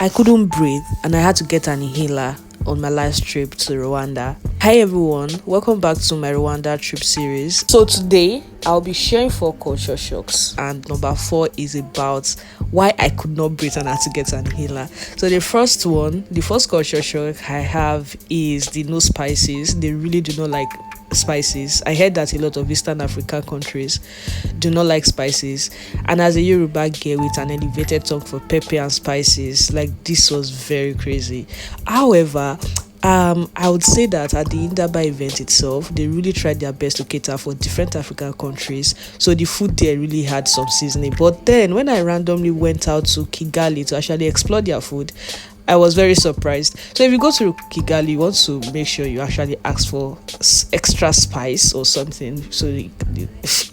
I couldn't breathe and I had to get an inhaler on my last trip to Rwanda. Hi everyone, welcome back to my Rwanda trip series. So today I'll be sharing 4 culture shocks, and number 4 is about why I could not breathe and I had to get an inhaler. So the first culture shock I have is the no spices. They really do not like spices. I heard that a lot of Eastern African countries do not like spices, and as a Yoruba girl with an elevated tongue for pepper and spices, like, this was very crazy. However, I would say that at the Indaba event itself, they really tried their best to cater for different African countries, so the food there really had some seasoning. But then when I randomly went out to Kigali to actually explore their food, I was very surprised. So if you go to Kigali, you want to make sure you actually ask for extra spice or something. So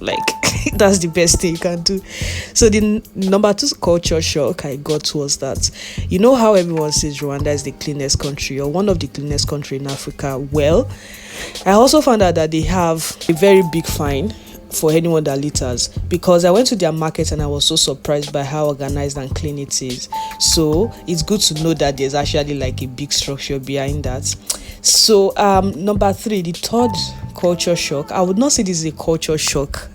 like that's the best thing you can do. So the number 2 culture shock I got was that, you know how everyone says Rwanda is the cleanest country or one of the cleanest country in Africa? Well, I also found out that they have a very big fine for anyone that litters, because I went to their market and I was so surprised by how organized and clean it is. So it's good to know that there's actually like a big structure behind that. So number 3, the third culture shock, I would not say this is a culture shock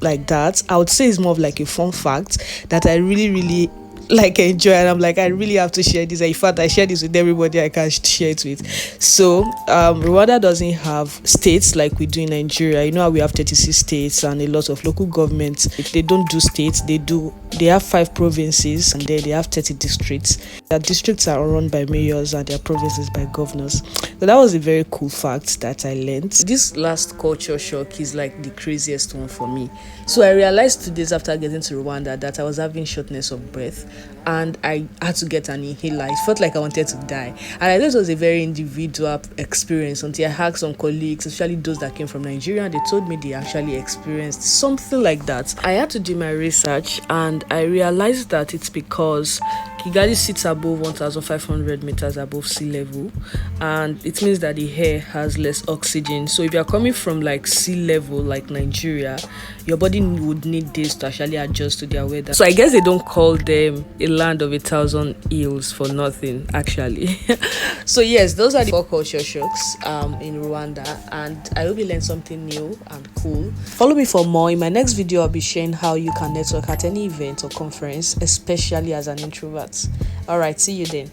like that. I would say it's more of like a fun fact that I really like enjoy, and I'm like, I really have to share this. In fact, I share this with everybody I can share it with. So Rwanda doesn't have states like we do in Nigeria. You know how we have 36 states and a lot of local governments. They don't do states, they have 5 provinces, and then they have 30 districts. Their districts are run by mayors and their provinces by governors. So that was a very cool fact that I learned. This last culture shock is like the craziest one for me. So I realized 2 days after getting to Rwanda that I was having shortness of breath, and I had to get an inhaler. It felt like I wanted to die, and I thought it was a very individual experience until I asked some colleagues, especially those that came from Nigeria, and they told me they actually experienced something like that. I had to do my research, and I realized that it's because Kigali sits above 1,500 meters above sea level, and it means that the air has less oxygen. So if you're coming from like sea level like Nigeria, your body would need days to actually adjust to their weather. So I guess they don't call them a land of 1,000 hills for nothing, actually. So yes, those are the 4 culture shocks in Rwanda, and I hope you learned something new and cool. Follow me for more. In my next video, I'll be sharing how you can network at any event or conference, especially as an introvert. All right, see you then.